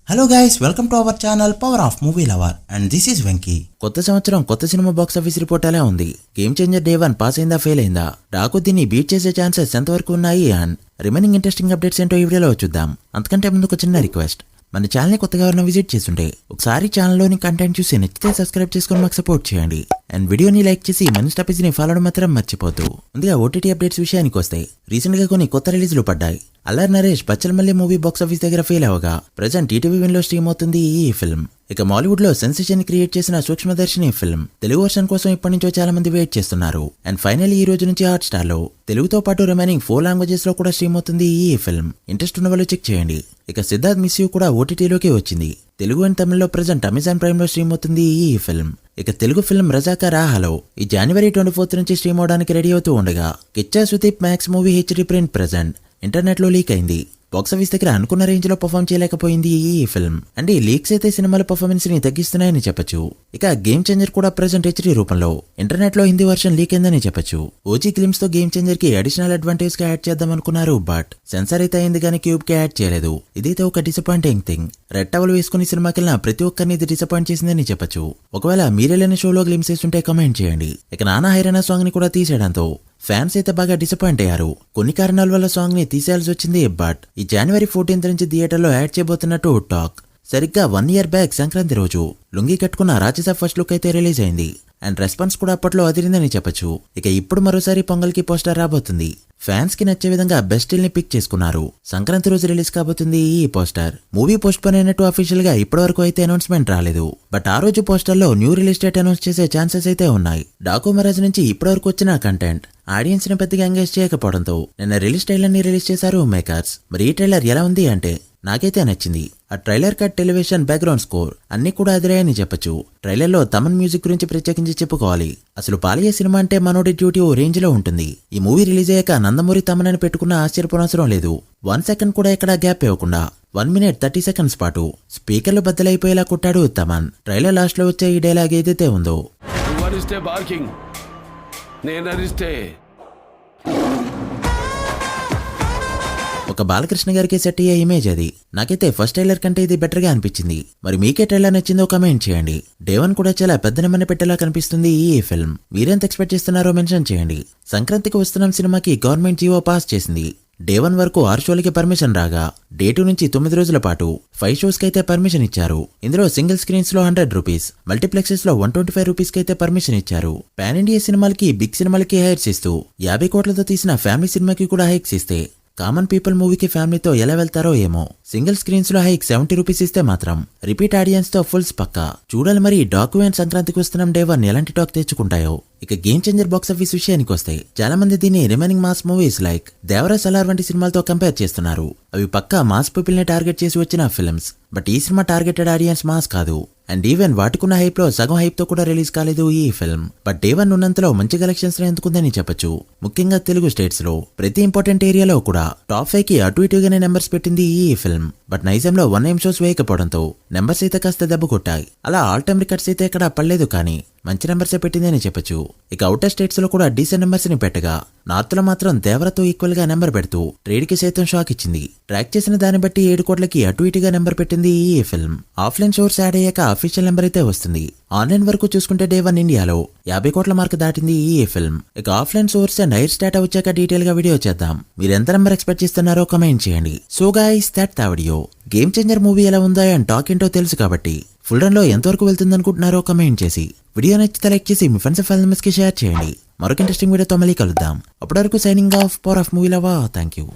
Hello guys, welcome to our channel power of movie lover and this is Venky. కొత్త సంవత్సరం కొత్త cinema box office report అలా ఉంది. Game changer day 1 pass అయిందా fail అయిందా, డాకు దీన్ని బీట్ చేసే ఛాన్సెస్ ఎంతవరకు ఉన్నాయి అండ్ రిమైనింగ్ ఇంట్రెస్టింగ్ అప్డేట్స్ ఏంటో ఈ వీడియోలో చూద్దాం. అంతకంటే ముందు ఒక చిన్న రిక్వెస్ట్, మన ఛానల్ని కొత్తగా ఎవరైనా విజిట్ చేస్తుంటే ఒకసారి ఛానల్లోని కంటెంట్ చూసి నచ్చితే సబ్స్క్రైబ్ చేసుకొని మాకు సపోర్ట్ చేయండి అండ్ వీడియోని లైక్ చేసి మన టాపిక్స్ని ఫాలో మాత్రం మర్చిపోతూ. ముందుగా ఓటీటీ అప్డేట్స్ విషయానికి వస్తే రీసెంట్ గా కొన్ని కొత్త రిలీజులు పడ్డాయి. Allari Naresh Bachhala Malli movie box office దగ్గర ఫెయిల్ అవగా ప్రెజెంట్ ఈటీవీ విన్ లో స్ట్రీమ్ అవుతుంది ఈ ఫిల్మ్. ఇక మాలీవుడ్ లో సెన్సేషన్ క్రియేట్ చేసిన సూక్ష్మదర్శిని ఫిల్మ్ తెలుగు వర్షన్ కోసం ఇప్పటి నుంచో చాలా మంది వెయిట్ చేస్తున్నారు. అండ్ ఫైనల్లీ ఈ రోజు నుంచి హాట్ స్టార్ లో తెలుగుతో పాటు రిమైనింగ్ 4 లాంగ్వేజెస్ లో కూడా స్ట్రీమ్ అవుతుంది ఈ ఫిల్మ్. ఇంట్రెస్ట్ ఉన్న వాళ్ళు చెక్ చేయండి. ఇక సిద్ధార్థ్ మిస్ యూ కూడా ఓటీటీలోకి వచ్చింది. తెలుగు అండ్ తమిళ్లో ప్రెజెంట్ అమెజాన్ ప్రైమ్ లో స్ట్రీమ్ అవుతుంది ఈ ఫిల్మ్. ఇక తెలుగు ఫిల్మ్ రజాకా రాహాలో ఈ జనవరి 24 నుంచి స్ట్రీమ్ అవడానికి రెడీ అవుతూ ఉండగా Kichcha Sudeep max movie HD print present internet లో లీక్ అయింది. బాక్స్ ఆఫీస్ దగ్గర అనుకున్న రేంజ్ లో పర్ఫామ్ చేయలేకపోయింది ఈ ఫిల్మ్. అంటే ఈ లీక్స్ అయితే సినిమాల పర్ఫార్మెన్స్ ని తగ్గిస్తున్నాయని చెప్పొచ్చు. ఇక గేమ్ చేంజర్ కూడా ప్రెజెంట్ హెచ్డీ రూపంలో ఇంటర్నెట్ లో హిందీ వర్షన్ లీక్ అయిందని చెప్పొచ్చు. ఓజీ క్లిమ్స్ తో గేమ్ చేంజర్ కి అడిషనల్ అడ్వాంటేజ్ గా యాడ్ చేద్దాం అనుకున్నారు, బట్ సెన్సార్ అయితే అయింది కానీ క్యూబ్ కి యాడ్ చేయలేదు. ఇదైతే ఒక డిసప్పాయింటింగ్ థింగ్. రెడ్ టవల్ వేసుకుని సినిమాకి వెళ్ళిన ప్రతి ఒక్కరిని ఇది డిసప్పాయింట్ చేసిందని చెప్పొచ్చు. ఒకవేళ మీరెళ్ళిన షోలో గ్లిమ్స్ వేస్తుంటే కమెంట్ చేయండి. ఇక నానా హైరానా సాంగ్ ని కూడా తీసేయడంతో ఫ్యాన్స్ అయితే బాగా డిసప్పాయింట్ అయ్యారు. కొన్ని కారణాల వల్ల సాంగ్ ని తీసేయాల్సి వచ్చింది, బట్ ఈ జనవరి 14 నుంచి థియేటర్లో యాడ్ చేయబోతున్నట్టు టాక్. సరిగ్గా 1 ఇయర్ బ్యాక్ సంక్రాంతి రోజు లుంగి కట్టుకున్న రాజసాబ్ ఫస్ట్ లుక్ అయితే రిలీజ్ అయింది అండ్ రెస్పాన్స్ కూడా అప్పట్లో అదిరిందని చెప్పొచ్చు. ఇక ఇప్పుడు మరోసారి పొంగల్ కి పోస్టర్ రాబోతుంది. ఫ్యాన్స్ కి నచ్చే విధంగా బెస్ట్ స్టిల్ ని పిక్ చేసుకున్నారు. సంక్రాంతి రోజు రిలీజ్ కాబోతుంది ఈ పోస్టర్. మూవీ పోస్ట్ పోన్ అయినట్టు అఫీషియల్ గా ఇప్పటి వరకు అయితే అనౌన్స్మెంట్ రాలేదు, బట్ ఆ రోజు పోస్టర్ లో న్యూ రిలీజ్ డేట్ అనౌన్స్ చేసే ఛాన్సెస్ అయితే ఉన్నాయి. డాకు మహారాజ్ నుంచి ఇప్పటి వరకు వచ్చిన కంటెంట్ ఆడియన్స్ ని పెద్దగా ఎంగేజ్ చేయకపోవడంతో నిన్న రిలీజ్ ట్రైలర్ ని రిలీజ్ చేశారు మేకర్స్. మరి ఈ ట్రైలర్ ఎలా ఉంది అంటే నాకైతే నచ్చింది. ఆ trailer cut, television, background score అన్ని కూడా అదిరాయని చెప్పొచ్చు. ట్రైలర్ లో తమన్ మ్యూజిక్ గురించి ప్రత్యేకించి చెప్పుకోవాలి. అసలు పాలియే సినిమా అంటే మనోడి డ్యూటీ ఓ రేంజ్ లో ఉంటుంది. ఈ మూవీ రిలీజ్ అయ్యాక నందమూరి తమన్ అని పెట్టుకున్న ఆశ్చర్యపోనవసరం లేదు. 1 సెకండ్ కూడా ఎక్కడా గ్యాప్ ఇవ్వకుండా 1 minute 30 seconds పాటు స్పీకర్లు బద్దలైపోయేలా కొట్టాడు తమన్. ట్రైలర్ లాస్ట్ లో వచ్చే ఈ డైలాగ్ ఏదైతే ఉందో, ఒక బాలకృష్ణ గారికి సెట్ అయ్యే ఇమేజ్ అది. నాకైతే ఫస్ట్ ట్రైలర్ కంటే ఇది బెటర్ గా అనిపించింది. మరి మీకే ట్రైలర్ నచ్చిందో కమెంట్ చేయండి. డే 1 కూడా చాలా పెద్ద నెమ్మని పెట్టేలా కనిపిస్తుంది ఈ ఫిల్మ్. మీరెంత ఎక్స్పెక్ట్ చేస్తున్నారో మెన్షన్ చేయండి. సంక్రాంతికి వస్తున్న సినిమాకి గవర్నమెంట్ జీవో పాస్ చేసింది. డే 1 వరకు 6 షోలకి పర్మిషన్ రాగా డే 2 నుంచి 9 రోజుల పాటు 5 షోస్ కి అయితే పర్మిషన్ ఇచ్చారు. ఇందులో సింగిల్ స్క్రీన్స్ లో 100 రూపీస్, మల్టీప్లెక్సెస్ లో 125 రూపీస్ కి అయితే పర్మిషన్ ఇచ్చారు. పాన్ ఇండియా సినిమాలకి, బిగ్ సినిమాలకి హైర్స్ ఇస్తూ 50 కోట్లతో తీసిన ఫ్యామిలీ సినిమాకి కూడా హైక్స్ ఇస్తే కామన్ పీపుల్ మూవీకి ఫ్యామిలీతో ఎలా వెళ్తారో ఏమో. సింగిల్ స్క్రీన్స్ లో హైక్ 70 రూపీస్ ఇస్తే మాత్రం రిపీట్ ఆడియన్స్ తో ఫుల్స్ పక్కా. చూడాలి మరి డాక్యుమెంట్ సంక్రాంతికి వస్తున్నాం డే 1 ఎలాంటి టాక్ తెచ్చుకుంటాయో. ఇక గేమ్ చేంజర్ బాక్స్ ఆఫీస్ విషయానికి వస్తే చాలా మంది దీన్ని remaining mass movies like Devara, Salaar వంటి సినిమాలతో కంపేర్ చేస్తున్నారు. అవి పక్కా మాస్ పీపుల్ ని టార్గెట్ చేసి వచ్చిన ఫిల్మ్స్, బట్ ఈ సినిమా టార్గెటెడ్ ఆడియన్స్ మాస్ కాదు. అండ్ ఈవెన్ వాటికున్న హైప్ లో సగం హైప్ తో కూడా రిలీజ్ కాలేదు ఈ ఫిల్మ్. బట్ డే 1 ఉన్నంతలో మంచి కలెక్షన్స్ ఎందుకుందని చెప్పొచ్చు. ముఖ్యంగా తెలుగు స్టేట్స్ లో ప్రతి ఇంపార్టెంట్ ఏరియాలో కూడా టాప్ 5 కి అటు ఇటుగానే నెంబర్స్ పెట్టింది ఈ ఫిల్మ్. బట్ నైజాంలో 1 AM షోస్ వేయకపోవడంతో నెంబర్స్ అయితే కాస్త దెబ్బ కొట్టాయి. అలా ఆల్ టైమ్ రికార్డ్స్ అయితే ఎక్కడా పడలేదు, కానీ మంచి నెంబర్సే పెట్టిందని చెప్పొచ్చు. ఇక అవుటర్ స్టేట్స్ లో కూడా డీసెంట్ నెంబర్స్ ని పెట్టగా నార్త్ లో మాత్రం దేవరతో ఈక్వల్ గా నెంబర్ పెడుతూ ట్రేడ్ కి సైతం షాక్ ఇచ్చింది. ట్రాక్ చేసిన దాన్ని బట్టి 7 కోట్లకి అటు ఇటుగా నెంబర్ పెట్టింది ఈ ఫిల్మ్. ఆఫ్లైన్ షోర్స్ యాడ్ అయ్యాక అఫీషియల్ నెంబర్ అయితే వస్తుంది. ఆన్లైన్ వరకు చూసుకుంటే డే 1 ఇండియాలో 50 కోట్ల మార్క్ దాటింది ఈ ఫిల్మ్. ఇక ఆఫ్లైన్ సోర్స్ అండ్ హైర్ స్టాటా వచ్చాక డీటెయిల్ గా వీడియో చేద్దాం. మీరు ఎంత నెంబర్ ఎక్స్పెక్ట్ చేస్తున్నారో కమెంట్ చేయండి. So guys, that the video. Game changer movie ఎలా ఉందా అండ్ టాక్ ఏంటో తెలుసు కాబట్టి ఫుల్ రన్ లో ఎంతవరకు వెళ్తుంది అనుకుంటున్నారో కమెంట్ చేసి వీడియో నచ్చితే లైక్ చేసి మీ ఫ్రెండ్స్ ఫ్యామిలీ మెంబర్స్ కి షేర్ చేయండి. మరొక ఇంట్రెస్టింగ్ వీడియోతో మళ్ళీ కలుద్దాం. అప్పటి వరకు signing off, power of movie lover. Thank you.